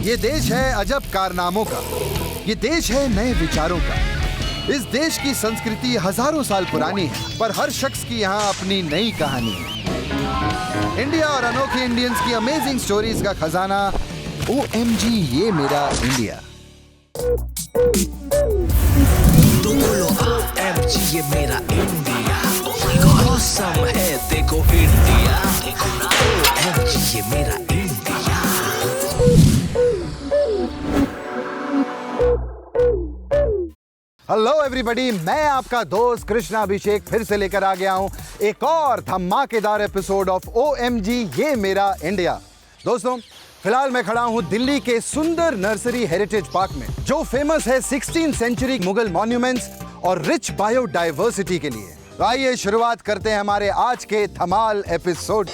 ये देश है अजब कारनामों का, ये देश है नए विचारों का। इस देश की संस्कृति हजारों साल पुरानी है, पर हर शख्स की यहाँ अपनी नई कहानी है। इंडिया और अनोखे इंडियंस की अमेजिंग स्टोरीज का खजाना OMG ये मेरा इंडिया। OMG ये मेरा इंडिया, ऑसम है देखो इंडिया, OMG ये मेरा इंडिया। हेलो एवरीबॉडी, मैं आपका दोस्त कृष्णा अभिषेक फिर से लेकर आ गया हूं एक और धमाकेदार एपिसोड ऑफ OMG ये मेरा इंडिया। दोस्तों, फिलहाल मैं खड़ा हूं दिल्ली के सुंदर नर्सरी हेरिटेज पार्क में, जो फेमस है 16th सेंचुरी मुगल मॉन्यूमेंट्स और रिच बायोडाइवर्सिटी के लिए। तो आइए शुरुआत करते हैं हमारे आज के धमाल एपिसोड।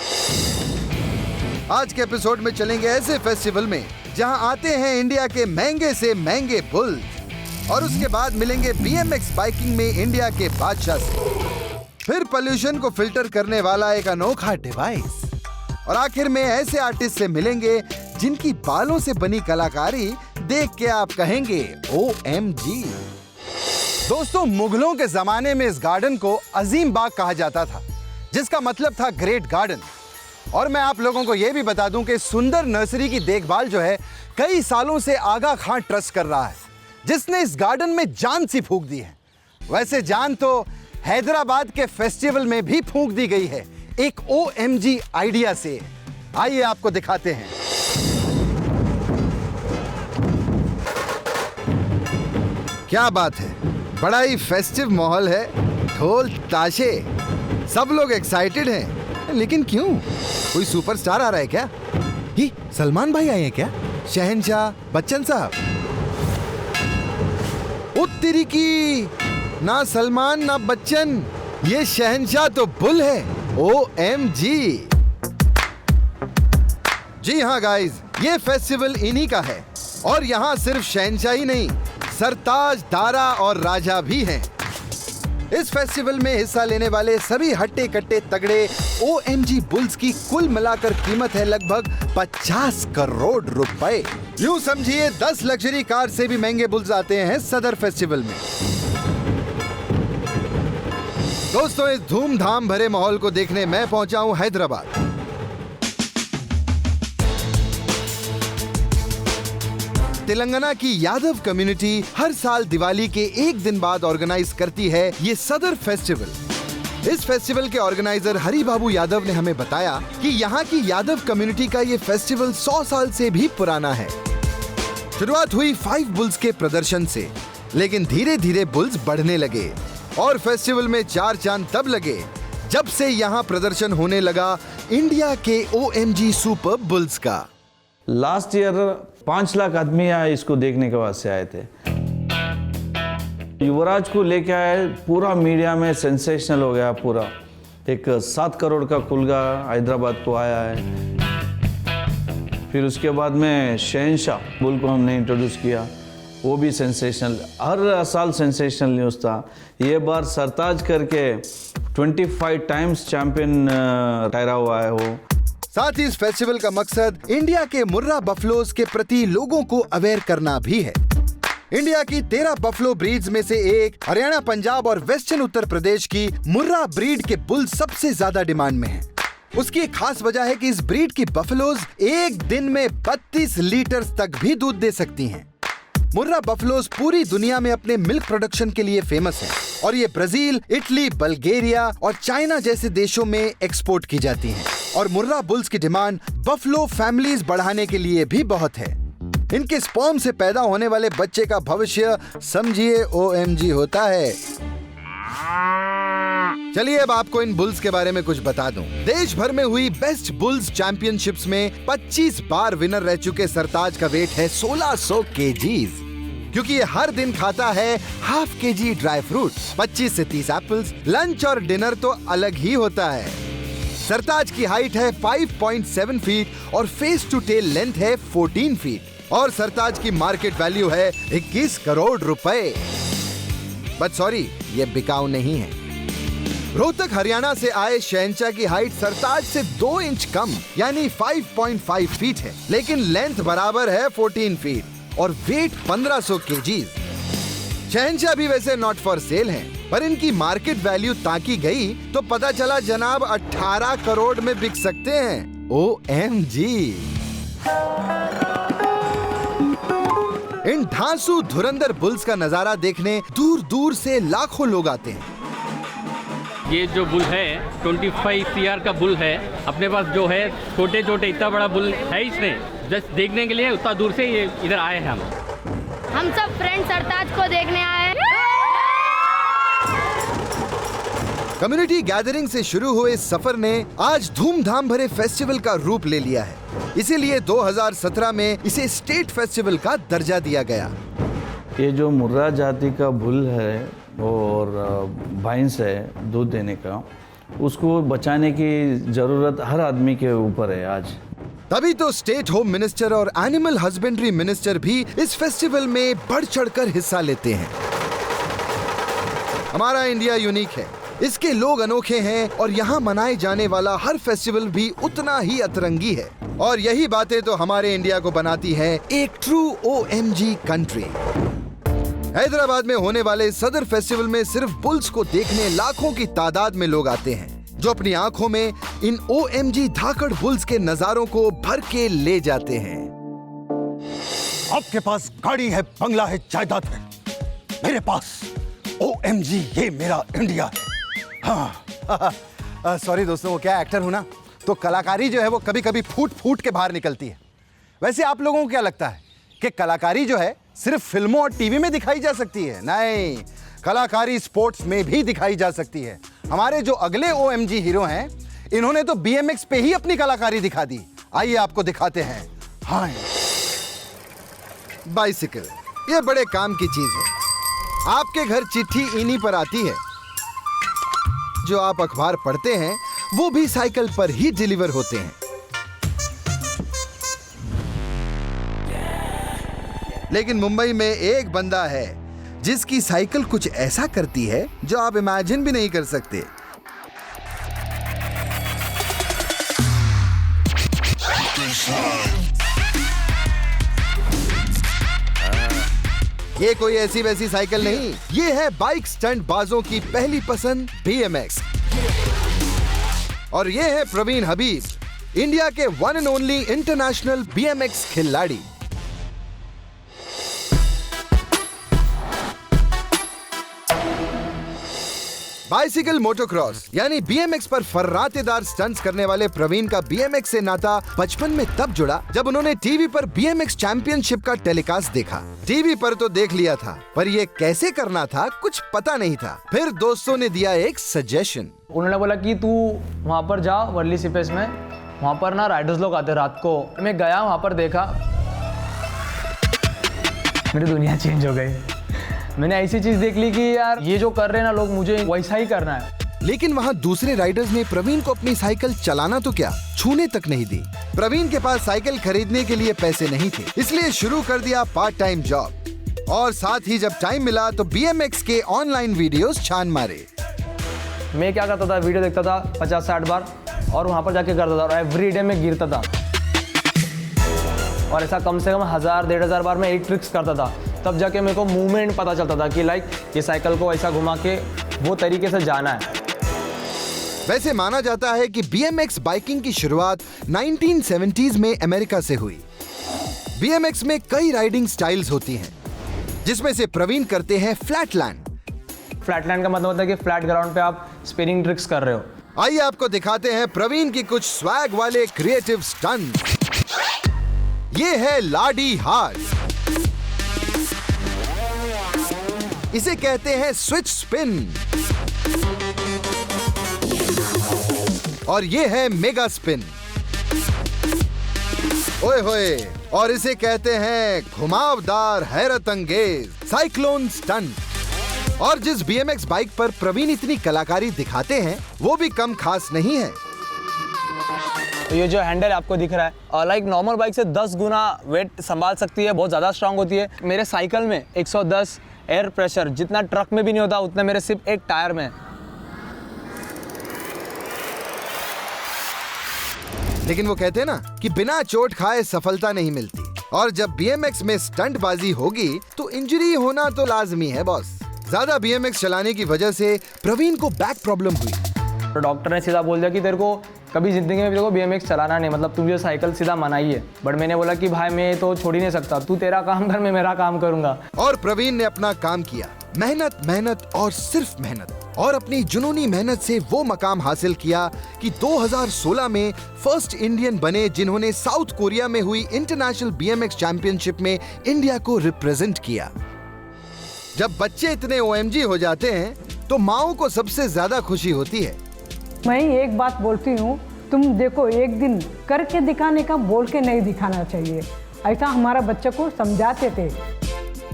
आज के एपिसोड में चलेंगे ऐसे फेस्टिवल में जहां आते हैं इंडिया के महंगे से महंगे बुल्स, और उसके बाद मिलेंगे BMX बाइकिंग में इंडिया के बादशाह से, फिर पोल्यूशन को फिल्टर करने वाला एक अनोखा डिवाइस, और आखिर में ऐसे आर्टिस्ट से मिलेंगे जिनकी बालों से बनी कलाकारी देख के आप कहेंगे OMG। दोस्तों, मुगलों के जमाने में इस गार्डन को अजीम बाग कहा जाता था, जिसका मतलब था ग्रेट गार्डन। और मैं आप लोगों को यह भी बता दूं कि सुंदर नर्सरी की देखभाल जो है कई सालों से आगा खान ट्रस्ट कर रहा है, जिसने इस गार्डन में जान सी फूंक दी है। वैसे जान तो हैदराबाद के फेस्टिवल में भी फूंक दी गई है एक OMG आइडिया से। आइए आपको दिखाते हैं। क्या बात है, बड़ा ही फेस्टिव माहौल है, ढोल ताशे, सब लोग एक्साइटेड हैं। लेकिन क्यों? कोई सुपरस्टार आ रहा है क्या? ये सलमान भाई आए हैं क्या? शहंशाह, बच्चन साहब? उत्तरी की, ना सलमान ना बच्चन, ये शहंशाह तो बुल है। OMG। जी हाँ गाइज, ये फेस्टिवल इन्हीं का है, और यहाँ सिर्फ शहंशाह ही नहीं, सरताज, दारा और राजा भी हैं। इस फेस्टिवल में हिस्सा लेने वाले सभी हट्टे कट्टे तगड़े OMG बुल्स की कुल मिलाकर कीमत है लगभग 50 करोड़ रुपए। यूं समझिए 10 लग्जरी कार से भी महंगे बुल्स आते हैं सदर फेस्टिवल में। दोस्तों, इस धूमधाम भरे माहौल को देखने मैं पहुंचा हूं हैदराबाद। तेलंगाना की यादव कम्युनिटी हर साल दिवाली के एक दिन बाद ऑर्गेनाइज करती है ये सदर फेस्टिवल। इस फेस्टिवल के ऑर्गेनाइजर हरि बाबू यादव ने हमें बताया कि यहाँ की यादव कम्युनिटी का ये फेस्टिवल 100 साल से भी पुराना है। शुरुआत हुई 5 बुल्स के प्रदर्शन से, लेकिन धीरे धीरे बुल्स बढ़ने लगे और फेस्टिवल में 4 चांद तब लगे जब से यहाँ प्रदर्शन होने लगा इंडिया के OMG सुपर बुल्स का। लास्ट ईयर 5 लाख आदमी इसको देखने के वास्ते आए थे। युवराज को लेके आए, पूरा मीडिया में सेंसेशनल हो गया पूरा। एक 7 करोड़ का कुलगा हैदराबाद को आया है। फिर उसके बाद में शहंशाह बुल को हमने इंट्रोड्यूस किया, वो भी सेंसेशनल, हर साल सेंसेशनल न्यूज़ था। ये बार सरताज करके 25 टाइम्स चैंपियन ठहरा हुआ है वो। साथ ही इस फेस्टिवल का मकसद इंडिया के मुर्रा बफलोज के प्रति लोगों को अवेयर करना भी है। इंडिया की 13 बफलो ब्रीड्स में से एक हरियाणा, पंजाब और वेस्टर्न उत्तर प्रदेश की मुर्रा ब्रीड के बुल सबसे ज्यादा डिमांड में है। उसकी एक खास वजह है कि इस ब्रीड की बफलोज एक दिन में 32 लीटर तक भी दूध दे सकती हैं। मुर्रा बफलोज पूरी दुनिया में अपने मिल्क प्रोडक्शन के लिए फेमस है, और ये ब्राजील, इटली, बल्गेरिया और चाइना जैसे देशों में एक्सपोर्ट की जाती हैं। और मुर्रा बुल्स की डिमांड बफलो फैमिलीज बढ़ाने के लिए भी बहुत है। इनके स्पर्म से पैदा होने वाले बच्चे का भविष्य समझिए OMG होता है। चलिए अब आपको इन बुल्स के बारे में कुछ बता दूं। देश भर में हुई बेस्ट बुल्स चैंपियनशिप्स में 25 बार विनर रह चुके सरताज का वेट है 1600 kgs, क्योंकि ये हर दिन खाता है ½ kg ड्राई फ्रूट, 25 से 30 एप्पल्स। लंच और डिनर तो अलग ही होता है। सरताज की हाइट है 5.7 फीट और फेस टू टेल लेंथ है 14 फीट, और सरताज की मार्केट वैल्यू है 21 करोड़ रुपए। बट सॉरी, ये बिकाऊ नहीं है। रोहतक हरियाणा से आए शहंशाह की हाइट सरताज से 2 इंच कम यानी 5.5 फीट है, लेकिन लेंथ बराबर है 14 फीट और वेट 1500 केजी। शहंशाह भी वैसे नॉट फॉर सेल हैं, पर इनकी मार्केट वैल्यू ताकी गई तो पता चला जनाब 18 करोड़ में बिक सकते हैं। OMG। इन ढांसू धुरंधर बुल्स का नजारा देखने दूर दूर से लाखों लोग आते हैं। ये जो बुल है 25 CR का बुल है। अपने पास जो है छोटे छोटे इतना बड़ा बुल है इसमें, जस्ट देखने के लिए उतना दूर से ये इधर आए हैं हम सब फ्रेंड सरताज को देखने आए। कम्युनिटी गैदरिंग से शुरू हुए इस सफर ने आज धूमधाम भरे फेस्टिवल का रूप ले लिया है। इसीलिए 2017 में इसे स्टेट फेस्टिवल का दर्जा दिया गया। ये जो मुर्रा जाति का बुल है और भैंस है दूध देने का, उसको बचाने की जरूरत हर आदमी के ऊपर है आज। तभी तो स्टेट होम मिनिस्टर और एनिमल हस्बेंड्री मिनिस्टर भी इस फेस्टिवल में बढ़ चढ़कर हिस्सा लेते हैं। हमारा इंडिया यूनिक है, इसके लोग अनोखे हैं और यहाँ मनाए जाने वाला हर फेस्टिवल भी उतना ही अतरंगी है। और यही बातें तो हमारे इंडिया को बनाती है एक ट्रू OMG कंट्री। हैदराबाद में होने वाले सदर फेस्टिवल में सिर्फ बुल्स को देखने लाखों की तादाद में लोग आते हैं, जो अपनी आंखों में इन OMG धाकड़ बुल्स के नजारों को भर के ले जाते हैं। आपके पास गाड़ी है, बंगला है, जायदाद है, मेरे पास OMG ये मेरा इंडिया है। हाँ सॉरी दोस्तों, वो क्या एक्टर हूं ना, तो कलाकारी जो है वो कभी कभी फूट फूट के बाहर निकलती है। वैसे आप लोगों को क्या लगता है कि कलाकारी जो है सिर्फ फिल्मों और टीवी में दिखाई जा सकती है? नहीं, कलाकारी स्पोर्ट्स में भी दिखाई जा सकती है। हमारे जो अगले OMG हीरो हैं, इन्होंने तो BMX पे ही अपनी कलाकारी दिखा दी। आइए आपको दिखाते हैं। हाँ, बाइसिकल ये बड़े काम की चीज है। आपके घर चिट्ठी इन्हीं पर आती है। जो आप अखबार पढ़ते हैं वो भी साइकिल पर ही डिलीवर होते हैं। लेकिन मुंबई में एक बंदा है जिसकी साइकिल कुछ ऐसा करती है जो आप इमेजिन भी नहीं कर सकते। ये कोई ऐसी वैसी साइकिल नहीं, ये है बाइक स्टंट बाजों की पहली पसंद BMX। और ये है प्रवीण हबीब, इंडिया के one and only international BMX खिलाड़ी। बाइसिकल मोटोक्रॉस यानी BMX पर फर्रातेदार स्टंट्स करने वाले प्रवीण का BMX से नाता बचपन में तब जुड़ा जब उन्होंने टीवी पर BMX चैंपियनशिप का टेलीकास्ट देखा। टीवी पर तो देख लिया था, पर ये कैसे करना था कुछ पता नहीं था। फिर दोस्तों ने दिया एक सजेशन। उन्होंने बोला कि तू वहाँ पर जा वर्ली सिपेस में, वहाँ पर ना राइडर्स लोग आते रात को। मैं गया वहाँ पर देखा, मेरी दुनिया चेंज हो गई। मैंने ऐसी चीज देख ली कि यार ये जो कर रहे हैं ना लोग, मुझे वैसा ही करना है। लेकिन वहाँ दूसरे राइडर्स ने प्रवीण को अपनी साइकिल चलाना तो क्या, छूने तक नहीं दी। प्रवीण के पास साइकिल खरीदने के लिए पैसे नहीं थे, इसलिए शुरू कर दिया पार्ट टाइम जॉब। और साथ ही जब टाइम मिला तो BMX के ऑनलाइन वीडियोस छान मारे। मैं क्या करता था, वीडियो देखता था 50-60 बार और वहाँ पर जाके करता था और एवरी डे में गिरता था। और ऐसा कम से कम 1000-1500 बार मैं एक ट्रिक्स करता था। तब जाके मेरे को मूवमेंट पता चलता था कि लाइक ये साइकिल को ऐसा घुमा के वो तरीके से जाना है। वैसे माना जाता है कि BMX बाइकिंग की शुरुआत 1970s में अमेरिका से हुई। BMX में कई राइडिंग स्टाइल्स होती हैं, जिसमें से प्रवीण करते हैं फ्लैटलैंड। फ्लैटलैंड का मतलब होता है कि फ्लैट ग्राउंड पे आप स्पिनिंग ट्रिक्स कर रहे हो। आइए आपको दिखाते हैं प्रवीण की कुछ स्वैग वाले क्रिएटिव स्टंट। ये है लाडी हार्स। इसे कहते हैं स्विच स्पिन। और ये है मेगा स्पिन। ओए होए। और इसे कहते हैं घुमावदार हैरत अंगेज साइक्लोन स्टंट। और जिस BMX बाइक पर प्रवीण इतनी कलाकारी दिखाते हैं वो भी कम खास नहीं है। ये जो हैंडल आपको दिख रहा है और लाइक नॉर्मल बाइक से 10 गुना वेट संभाल सकती है, बहुत ज़्यादा स्ट्रांग होती है। मेरे साइकिल में 110 एयर प्रेशर जितना ट्रक में भी नहीं होता, उतना मेरे सिर्फ एक टायर में। लेकिन वो कहते हैं ना कि बिना चोट खाए सफलता नहीं मिलती, और जब BMX में स्टंटबाजी होगी तो इंजरी होना तो लाजमी है बॉस। ज्यादा BMX चलाने की वजह से प्रवीण को बैक प्रॉब्लम हुई। तो डॉक्टर ने सीधा बोल दिया कि तेरे को कभी ज़िंदगी में तेरे को BMX चलाना नहीं, मतलब तुझे साइकिल सीधा मनाई है। बट मैंने बोला कि भाई मैं तो छोड़ ही नहीं सकता, तू तेरा काम कर, मैं मेरा काम करूँगा। और प्रवीण ने अपना काम किया, मेहनत मेहनत और सिर्फ मेहनत, और अपनी जुनूनी मेहनत से वो मकाम हासिल किया कि 2016 में फर्स्ट इंडियन बने जिन्होंने साउथ कोरिया में हुई इंटरनेशनल BMX चैंपियनशिप में इंडिया को रिप्रेजेंट किया। जब बच्चे इतने OMG हो जाते हैं तो माओ को सबसे ज्यादा खुशी होती है। मैं एक बात बोलती हूँ, तुम देखो एक दिन करके दिखाने का, बोल के नहीं दिखाना चाहिए, ऐसा हमारा बच्चे को समझाते थे।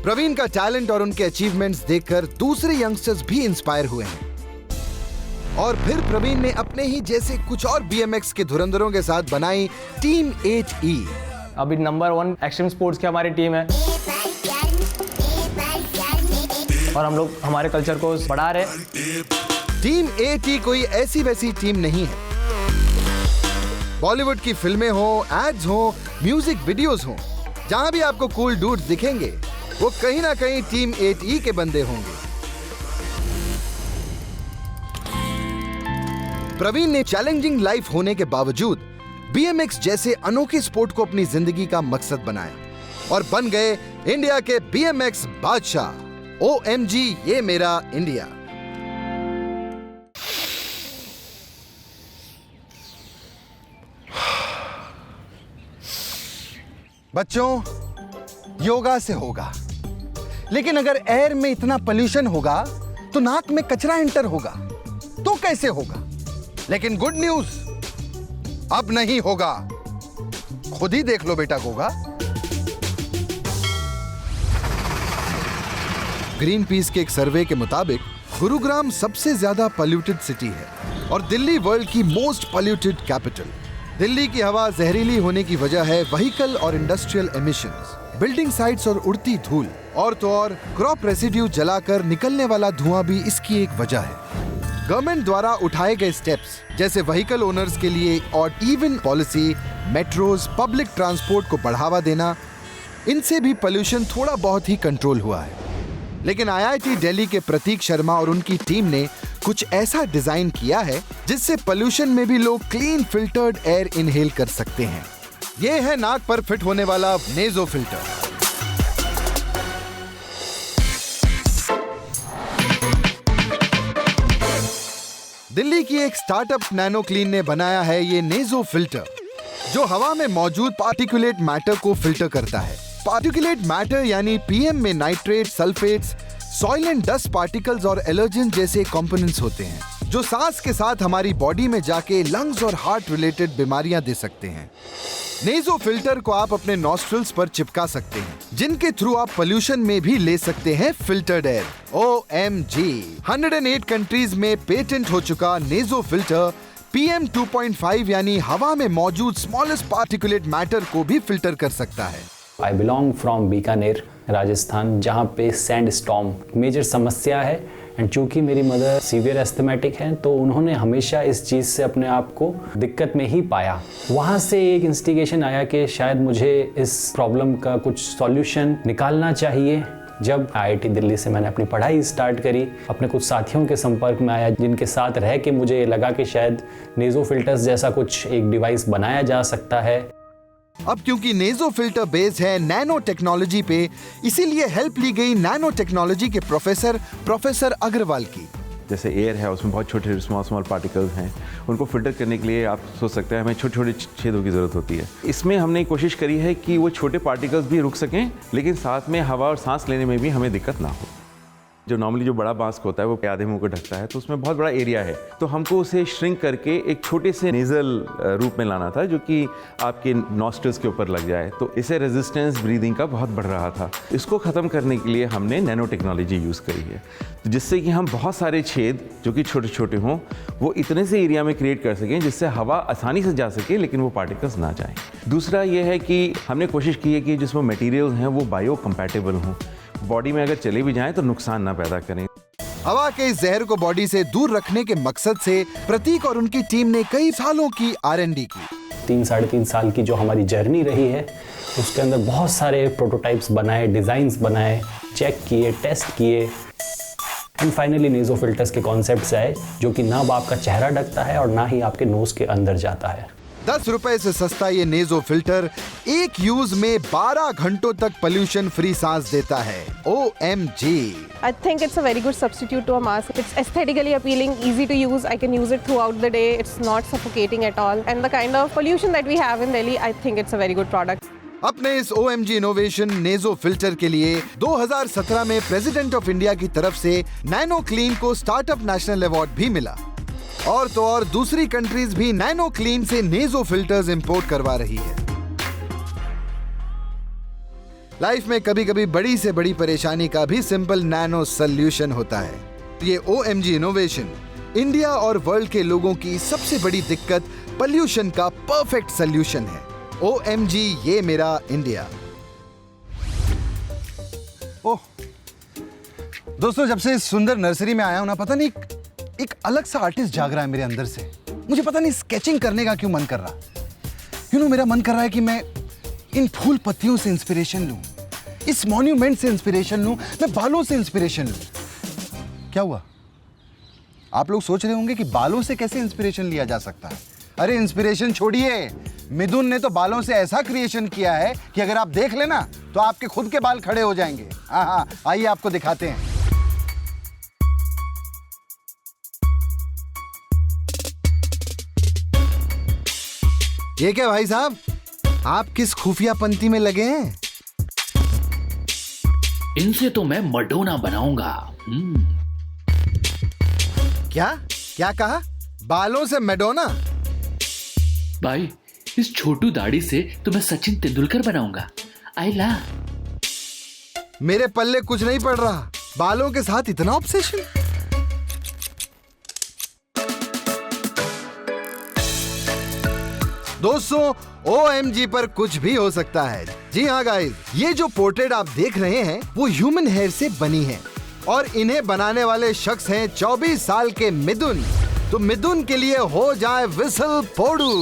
प्रवीण का टैलेंट और उनके अचीवमेंट्स देखकर दूसरे यंगस्टर्स भी इंस्पायर हुए हैं, और फिर प्रवीण ने अपने ही जैसे कुछ और BMX के धुरंधरों के साथ बनाई टीम 8E। अभी नंबर 1 एक्सट्रीम स्पोर्ट्स की हमारी टीम है, और हम लोग हमारे कल्चर को बढ़ा रहे। टीम 8E कोई ऐसी वैसी टीम नहीं है। बॉलीवुड की फिल्में हो, एड्स हो, म्यूजिक वीडियोस हो, जहां भी आपको कूल डूड्स दिखेंगे वो कहीं ना कहीं टीम 8E के बंदे होंगे। प्रवीण ने चैलेंजिंग लाइफ होने के बावजूद BMX जैसे अनोखे स्पोर्ट को अपनी जिंदगी का मकसद बनाया और बन गए इंडिया के BMX बादशाह। OMG ये मेरा इंडिया। बच्चों, योगा से होगा, लेकिन अगर एयर में इतना पोल्यूशन होगा तो नाक में कचरा एंटर होगा तो कैसे होगा? लेकिन गुड न्यूज, अब नहीं होगा। खुद ही देख लो बेटा गोगा। ग्रीन पीस के एक सर्वे के मुताबिक गुरुग्राम सबसे ज्यादा पोल्यूटेड सिटी है और दिल्ली वर्ल्ड की मोस्ट पोल्यूटेड कैपिटल। दिल्ली की हवा जहरीली होने की वजह है व्हीकल और इंडस्ट्रियल एमिशंस, बिल्डिंग साइट्स और उड़ती धूल, और तो और क्रॉप रेसिड्यू जलाकर निकलने वाला धुआं भी इसकी एक वजह है। गवर्नमेंट द्वारा उठाए गए स्टेप्स जैसे व्हीकल ओनर्स के लिए और even policy, metros, public transport को बढ़ावा देना, इनसे भी पोल्यूशन थोड़ा बहुत ही कंट्रोल हुआ है। लेकिन IIT दिल्ली के प्रतीक शर्मा और उनकी टीम ने कुछ ऐसा डिजाइन किया है जिससे पोल्यूशन में भी लोग क्लीन फिल्टर्ड एयर इनहेल कर सकते हैं। ये है नाक पर फिट होने वाला नेजो फिल्टर। दिल्ली की एक स्टार्टअप नैनो क्लीन ने बनाया है ये नेजो फिल्टर, जो हवा में मौजूद पार्टिकुलेट मैटर को फिल्टर करता है। पार्टिकुलेट मैटर यानी PM में nitrate, sulphates, soil and dust particles और एलर्जन जैसे कंपोनेंट्स होते हैं जो सांस के साथ हमारी बॉडी में जाके लंग्स और हार्ट रिलेटेड बीमारियां दे सकते हैं। नेजो फिल्टर को आप अपने नॉस्ट्रल्स पर चिपका सकते हैं, जिनके थ्रू आप पोल्यूशन में भी ले सकते हैं फिल्टर्ड एयर। OMG 108 कंट्रीज में पेटेंट हो चुका नेजो फिल्टर PM 2.5 यानी हवा में मौजूद स्मॉलेस्ट पार्टिकुलेट मैटर को भी फिल्टर कर सकता है। I belong from Bikaner Rajasthan, जहाँ पे सैंड स्टॉर्म मेजर समस्या है। एंड चूँकि मेरी मदर सीवियर एस्थमेटिक हैं तो उन्होंने हमेशा इस चीज़ से अपने आप को दिक्कत में ही पाया। वहाँ से एक इंस्टिगेशन आया कि शायद मुझे इस प्रॉब्लम का कुछ सॉल्यूशन निकालना चाहिए। जब IIT दिल्ली से मैंने अपनी पढ़ाई स्टार्ट करी, अपने कुछ साथियों के संपर्क में आया जिनके साथ रह के मुझे लगा कि शायद नेजो फिल्टर्स जैसा कुछ एक डिवाइस बनाया जा सकता है। अब क्योंकि नेजो फिल्टर बेस्ड है नैनो टेक्नोलॉजी पे, इसीलिए हेल्प ली गई नैनो टेक्नोलॉजी के प्रोफेसर अग्रवाल की। जैसे एयर है उसमें बहुत छोटे स्मॉल पार्टिकल्स हैं, उनको फिल्टर करने के लिए आप सोच सकते हैं हमें छोटे छोटे छेदों की ज़रूरत होती है। इसमें हमने कोशिश करी है कि वो छोटे पार्टिकल्स भी रुक सकें, लेकिन साथ में हवा और सांस लेने में भी हमें दिक्कत ना हो। जो नॉर्मली जो बड़ा मास्क होता है वो आधे मुंह को ढकता है, तो उसमें बहुत बड़ा एरिया है, तो हमको उसे श्रिंक करके एक छोटे से नेजल रूप में लाना था जो कि आपके नॉस्ट्रल्स के ऊपर लग जाए। तो इसे रेजिस्टेंस ब्रीदिंग का बहुत बढ़ रहा था। इसको ख़त्म करने के लिए हमने नैनो टेक्नोलॉजी यूज़ करी है, जिससे कि हम बहुत सारे छेद जो कि छोटे छोटे हों वो इतने से एरिया में क्रिएट कर सकें जिससे हवा आसानी से जा सके लेकिन वो पार्टिकल्स ना जाएँ। दूसरा ये है कि हमने कोशिश की है कि जिसमें मटीरियल्स हैं वो बायो कंपैटिबल हों, बॉडी में अगर चले भी जाएं तो नुकसान ना पैदा करें। हवा के इस जहर को बॉडी से दूर रखने के मकसद से प्रतीक और उनकी टीम ने कई सालों की R&D की। 3-3.5 साल की जो हमारी जर्नी रही है, उसके अंदर बहुत सारे प्रोटोटाइप्स बनाए, डिज़ाइंस बनाए, चेक किए, टेस्ट किए एंड फाइनली नेज़ो फिल्टर्स के कॉन्सेप्ट्स आए, जो कि ना आपका चेहरा ढकता है और ना ही आपके नोज के अंदर जाता है। 10 रुपए से सस्ता ये नेज़ो फिल्टर एक यूज में 12 घंटों तक पोल्यूशन फ्री सांस देता है। OMG! I think it's a very good substitute to a mask. It's aesthetically appealing, easy to use. I can use it throughout the day. It's not suffocating at all. And the kind of pollution that we have in Delhi, I think it's a very good product. अपने इस OMG innovation naso filter के लिए 2017 में president of India की तरफ से nano clean को startup national award भी मिला। और तो और दूसरी कंट्रीज भी नैनो क्लीन से नेज़ो फिल्टर्स इंपोर्ट करवा रही है। लाइफ में कभी कभी बड़ी से बड़ी परेशानी का भी सिंपल नैनो सॉल्यूशन होता है। ये OMG इनोवेशन इंडिया और वर्ल्ड के लोगों की सबसे बड़ी दिक्कत पोल्यूशन का परफेक्ट सॉल्यूशन है। OMG ये मेरा इंडिया। ओह दोस्तों, जब से इस सुंदर नर्सरी में आया हूं ना, पता नहीं एक अलग सा आर्टिस्ट जाग रहा है मेरे अंदर से। मुझे पता नहीं स्केचिंग करने का क्यों मन कर रहा। मेरा मन कर रहा है कि मैं इन फूल पत्तियों से इंस्पिरेशन लूं, इस मॉन्यूमेंट से इंस्पिरेशन लूं, मैं बालों से इंस्पिरेशन लूं। क्या हुआ? आप लोग सोच रहे होंगे कि बालों से कैसे इंस्पिरेशन लिया जा सकता है। अरे इंस्पिरेशन छोड़िए, मिथुन ने तो बालों से ऐसा क्रिएशन किया है कि अगर आप देख लेना तो आपके खुद के बाल खड़े हो जाएंगे। हाँ, आइए आपको दिखाते हैं। ये क्या भाई साहब, आप किस खुफिया पंक्ति में लगे हैं? इनसे तो मैं मडोना बनाऊंगा। क्या कहा? बालों से मैडोना? भाई, इस छोटू दाढ़ी से तो मैं सचिन तेंदुलकर बनाऊंगा। आइला। मेरे पल्ले कुछ नहीं पड़ रहा, बालों के साथ इतना ऑब्सेशन। दोस्तों, OMG पर कुछ भी हो सकता है। जी हाँ गाइस, ये जो पोर्ट्रेट आप देख रहे हैं वो ह्यूमन हेयर से बनी है और इन्हें बनाने वाले शख्स हैं 24 साल के मिथुन। तो मिथुन के लिए हो जाए विसल पोडू।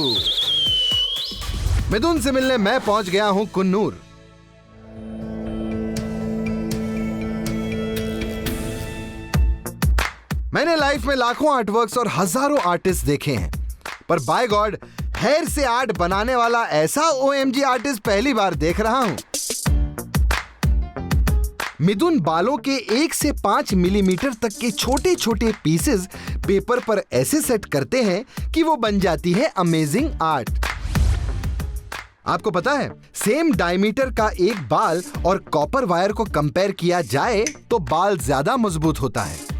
मिथुन से मिलने मैं पहुंच गया हूं कुन्नूर। मैंने लाइफ में लाखों आर्टवर्क्स और हजारों आर्टिस्ट देखे हैं, पर बाय गॉड हेयर से आर्ट बनाने वाला ऐसा OMG आर्टिस्ट पहली बार देख रहा हूं। मिथुन बालों के 1 से 5 मिलीमीटर तक के छोटे छोटे पीसेस पेपर पर ऐसे सेट करते हैं कि वो बन जाती है अमेजिंग आर्ट। आपको पता है, सेम डायमीटर का एक बाल और कॉपर वायर को कंपेयर किया जाए तो बाल ज्यादा मजबूत होता है।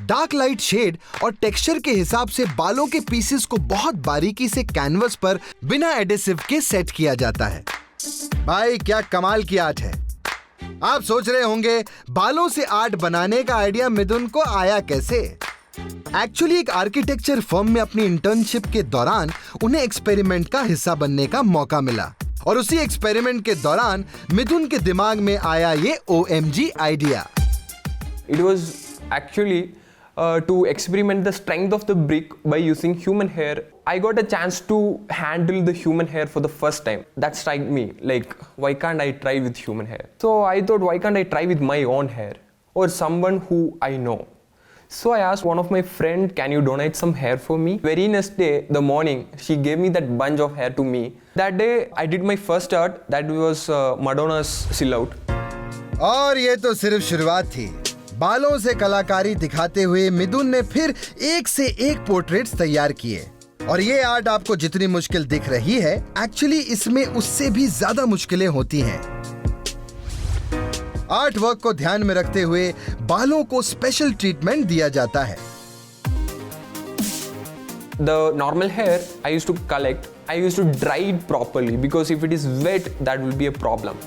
डार्क लाइट शेड और टेक्सचर के हिसाब से बालों के पीसेस को बहुत बारीकी से कैनवस पर बिना एडेसिव के सेट किया जाता है। भाई क्या कमाल की आर्ट है। आप सोच रहे होंगे बालों से आर्ट बनाने का आइडिया मिथुन को आया कैसे? एक्चुअली एक आर्किटेक्चर फर्म में अपनी इंटर्नशिप के दौरान उन्हें एक्सपेरिमेंट का हिस्सा बनने का मौका मिला और उसी एक्सपेरिमेंट के दौरान मिथुन के दिमाग में आया ये OMG idea. It was actually to experiment the strength of the brick by using human hair. I got a chance to handle the human hair for the first time. That struck me, like, why can't I try with human hair? So I thought, why can't I try with my own hair or someone who I know? So I asked one of my friend, can you donate some hair for me? Very next day, the morning, she gave me that bunch of hair to me. That day, I did my first art. That was Madonna's silhouette. और ये तो सिर्फ शुरुआत थी। बालों से कलाकारी दिखाते हुए मिथुन ने फिर एक से एक पोर्ट्रेट्स तैयार किए और ये आर्ट आपको जितनी मुश्किल दिख रही है, एक्चुअली इसमें उससे भी ज्यादा मुश्किलें होती हैं। आर्ट वर्क को ध्यान में रखते हुए बालों को स्पेशल ट्रीटमेंट दिया जाता है। The normal hair I used to collect, I used to dry it properly because if it is wet, that will be a problem.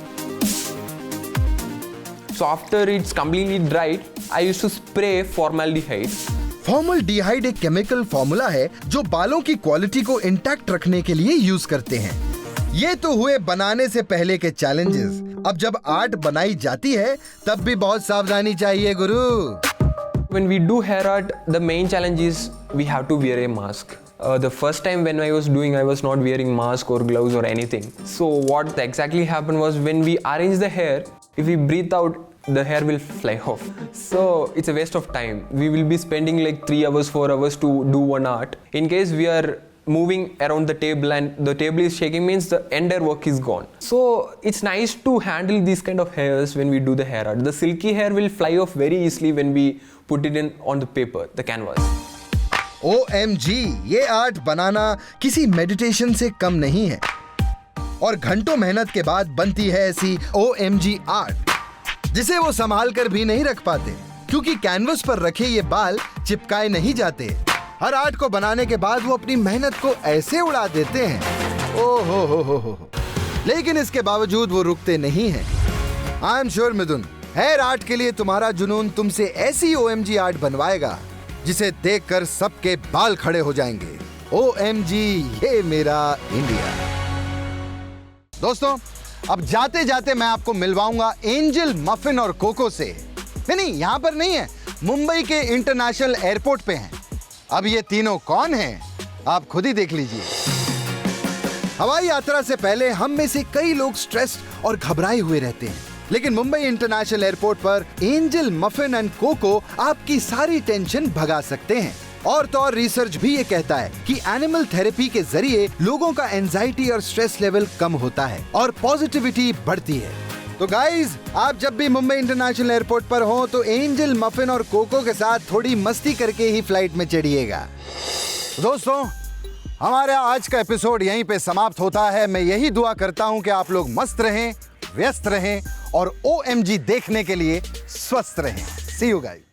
So after it's completely dried, I used to spray formaldehyde. Formaldehyde एक chemical formula है जो बालों की quality को intact रखने के लिए use करते हैं। ये तो हुए बनाने से पहले के चैलेंजेस। अब जब आर्ट बनाई जाती है तब भी बहुत सावधानी चाहिए गुरु। When we do hair art, the main challenge is we have to wear a mask. The first time when I was doing, I was not wearing mask or gloves or anything. So what exactly happened was when we arrange the hair, if we breathe out, the hair will fly off. So it's a waste of time. We will be spending like 3 hours, 4 hours to do one art. In case we are moving around the table and the table is shaking, means the entire work is gone. So it's nice to handle these kind of hairs when we do the hair art. The silky hair will fly off very easily when we put it in on the paper, the canvas. OMG, ये art बनाना किसी meditation से कम नहीं है और घंटों मेहनत के बाद बनती है ऐसी OMG आर्ट जिसे वो संभाल कर भी नहीं रख पाते, क्योंकि कैनवस पर रखे ये बाल चिपकाए नहीं जाते। हर आर्ट को बनाने के बाद वो अपनी मेहनत को ऐसे उड़ा देते हैं, ओ हो। लेकिन इसके बावजूद वो रुकते नहीं हैं। I am sure Mithun, hair art के लिए तुम्हारा जुनून तुमसे ऐसी OMG आर्ट बनवाएगा जिसे देखकर सबके बाल खड़े हो जाएंगे। OMG, ये मेरा इंडिया। दोस्तों, अब जाते जाते मैं आपको मिलवाऊंगा एंजल, मफिन और कोको से। नहीं, यहां पर नहीं है, मुंबई के इंटरनेशनल एयरपोर्ट पे हैं। अब ये तीनों कौन हैं, आप खुद ही देख लीजिए। हवाई यात्रा से पहले हम में से कई लोग स्ट्रेस्ड और घबराए हुए रहते हैं, लेकिन मुंबई इंटरनेशनल एयरपोर्ट पर एंजल, मफिन एंड कोको आपकी सारी टेंशन भगा सकते हैं। और तो और रिसर्च भी ये कहता है कि एनिमल थेरेपी के जरिए लोगों का एंजाइटी और स्ट्रेस लेवल कम होता है और पॉजिटिविटी बढ़ती है। तो गाइज, आप जब भी मुंबई इंटरनेशनल एयरपोर्ट पर हो तो एंजल, मफिन और कोको के साथ थोड़ी मस्ती करके ही फ्लाइट में चढ़िएगा। दोस्तों, हमारा आज का एपिसोड यहीं पे समाप्त होता है। मैं यही दुआ करता हूं कि आप लोग मस्त रहें, व्यस्त रहें और OMG देखने के लिए स्वस्थ रहें। सी यू गाइस।